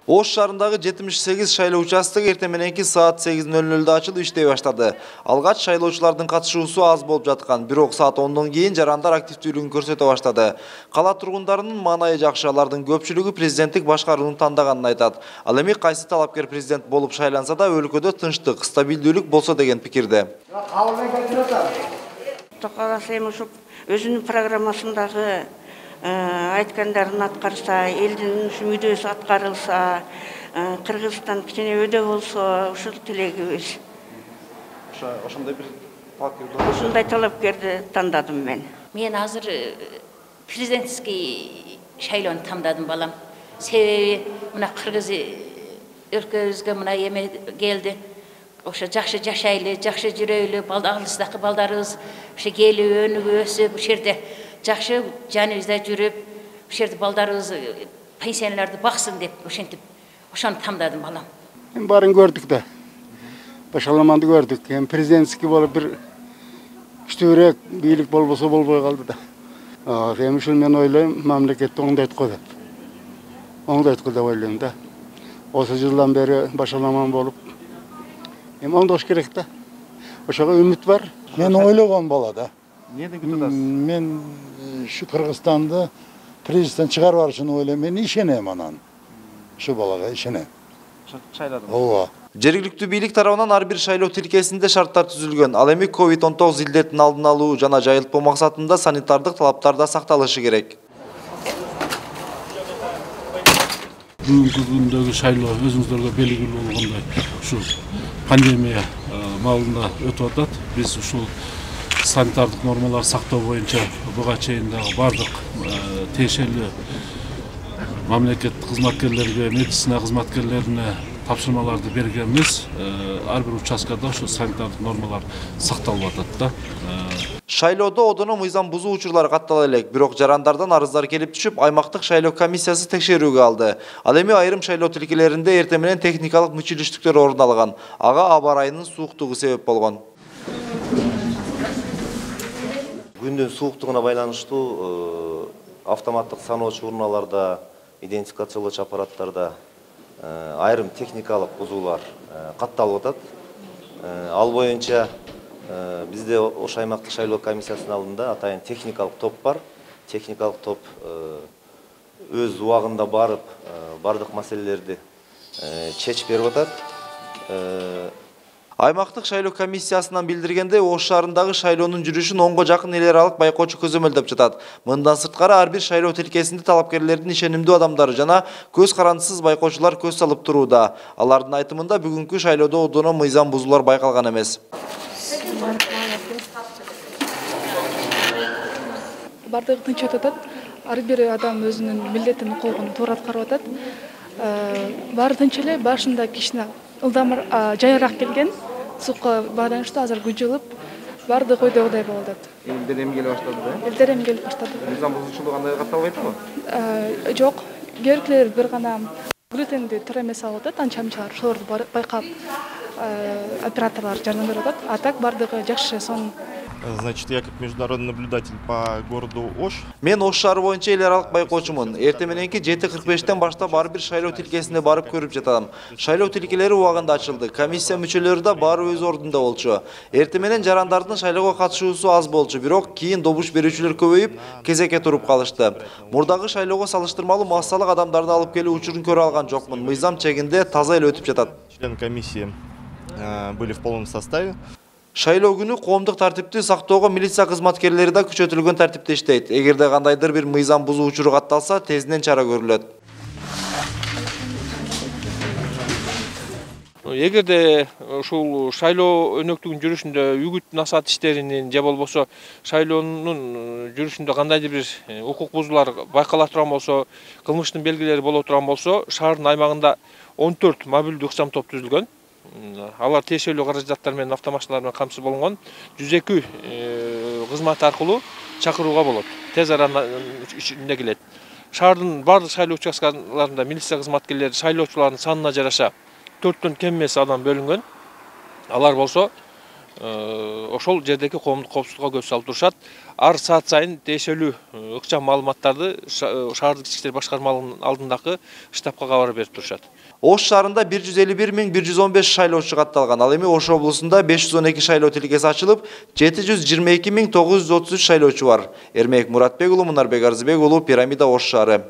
Ош шаарындагы 78 шайлоо участогу эртең мененки саат 8:00 ачылып иштей баштады. Алгач шайлоочулардын катышуусу аз болуп жаткан, бирок саат 10дон кийин жарандар активдүүлүгүн көрсөтө баштады. Кала тургундарынын маанайы жакшы, алардын көпчүлүгү президенттик башкарууну тандаганын айтат. Ал эми кайсы талапкер президент болуп шайланса да өлкөдө тынчтык, стабилдүүлүк болсо деген пикирде. Өзүнүн программасындагы айткандарын аткарса, элдин мүдөөсү аткарылса, Кыргызстан кичине өдө болсо, ушул тилегибиз. Ошондой бир Ушундай талапкерди тандадым мен. Мен азыр президентский шайлоону тандадым балам. Себеби мына Кыргыз өлкөбүзгө мына эме келди. Ошо жакшы жашайлы, жакшы жүрөйлү, алыстагы балдарыбыз ошо келип өнүгүп өсүп, ушул жерде жакшы жаныбызда жүрүп, ушул жерде балдарыбыз пенсияларды баксын деп ошентип, ошону тандадым балам. Мен барын көрдүк да. Башаламанды көрдүк. Эми президентский болуп бир күчтүүрөөк бийлик болбосо болбой калды да. Эми ушул мен ойлойм, мамлекетти оңдойтку деп. Оңдойтку деп ойлойм да. Осы жылдан бери башаламан болуп эми оңдош керек да. Ошого үмүт бар. Мен ойлогон бала да. Эмнеден күтүп атасыз? Мен şu Kırgızstan'da президент чыгарып алышын ойлойм. Мен ишенем анан. Şu балага ишенем. Шайладым. Ооба. Жергиликтүү бийлик тарабынан ар бир шайлоо тилкесинде шарттар түзүлгөн. Ал эми COVID-19 илдетин алдын алуу жана жайылтпоо максатында санитардык талаптар да сакталышы керек. Бүгүнкү күндөгү шайлоо өзүңүздөргө белгилүү болгондой ушу пандемия маалында өтүп атат. Биз ушул санитардык нормаларды сактоо боюнча буга чейин дагы бардык тиешелүү мамлекеттик кызматкерлерге, медицина кызматкерлерине тапшырмаларды бергенбиз. Ар бир участкада ошо санитардык нормалар сакталып атат да. Шайлоодо одоно мыйзам бузуу учурлары каттала элек, бирок жарандардан арыздар келип түшүп, аймактык шайлоо комиссиясы текшерүүгө алды. Ал эми айрым шайлоо тилкелеринде эртең менен техникалык мүчүлүштүктөр орун алган. Ага аба ырайынын сууктугу себеп болгон. Күндүн сууктугуна байланыштуу автоматтык саноочу урналарда, идентификациялоочу аппараттарда айрым техникалык бузуулар катталып атат. Ал боюнча бизде ош аймактык шайлоо комиссиясынын алдында атайын техникалык топ бар. Техникалык топ өз убагында барып, бардык маселелерди чечип берип атат. Аймактык шайлоо комиссиясынан билдиргенде, Ош шаарындагы шайлоонун жүрүшүн онго жакын эл аралык байкоочу көзөмөлдөп жатат. Мындан сырткары ар бир шайлоо тилкесинде талапкерлердин ишенимдүү адамдары жана көз карандысыз байкоочулар көз салып турууда. Алардын айтымында бүгүнкү шайлоодо одоно мыйзам бузуулар байкалган эмес. Бардыгы тынч өтүп атат. Ар бир адам өзүнүн милдетин, укугун туура аткарып атат. Баары тынч эле, башында кичине ылдамыр жайыраак келген. Суукка байланыштуу азыр күн жылып, бардыгы ойдогудай болуп атат. Элдер эми келип баштады да? Элдер эми келип баштады. Мыйзам бузуучулук андай катталбайт го? Жок, керектилер бир гана бюллетенди туура эмес алып атат, анча-мынча ошолорду байкап операторлор жардам берип атат. А так бардыгы жакшы, сонун. Значит, я как международный наблюдатель по городу Ош. Мен Ош шаары боюнча эл аралык байкоочумун. Эртең мененки 7:45тен баштап ар бир шайлоо тилкесине барып көрүп жатам. Шайлоо тилкелери убагында ачылды. Комиссия мүчөлөрү да баары өз ордунда болчу. Эртең менен жарандардын шайлоого катышуусу аз болчу, бирок кийин добуш берүүчүлөр көбөйүп, кезекке туруп калышты. Мурдагы шайлоого салыштырмалуу массалык адамдарды алып келүү учурун көрө алган жокмун. Мыйзам чегинде таза эле өтүп жатат. Члены комиссии были в полном составе. Шайлоо күнү коомдук тартипти сактоого милиция кызматкерлери да күчөтүлгөн тартипте иштейт. Эгерде кандайдыр бир мыйзам бузуу учуру катталса, тезинен чара көрүлөт. Эгерде ушул шайлоо өнөктүгүнүн жүрүшүндө үгүт насаат иштеринин же болбосо шайлоонун жүрүшүндө кандайдыр бир укук бузуулар байкала турган болсо, кылмыштын белгилери боло турган болсо, шаардын аймагында 14 мобилдүү ыкчам топ түзүлгөн. Алар тиешелүү каражаттар менен автомашиналар менен камсыз болгон. 102 кызмат аркылуу чакырууга болот. Тез арада ичинде келет. Шаардын бардык шайлоо участкаларында милиция кызматкерлери шайлоочулардын санына жараша 4төн кем эмес адам бөлүнгөн. Алар болсо ошол жердеги коомдук коопсуздукка көз салып турушат. Ар саат сайын тиешелүү ыкчам маалыматтарды шаардык ички иштер башкармалыгынын алдындагы штабка кабар берип турушат. Ош шаарында 151.115 шайлоочу катталган. Ал эми Ош облусунда 512 шайлоо тилкеси ачылып, 722.933 шайлоочу бар. Эрмек Муратбек уулу, Мунарбек Арзыбек уулу, Пирамида, Ош шаары.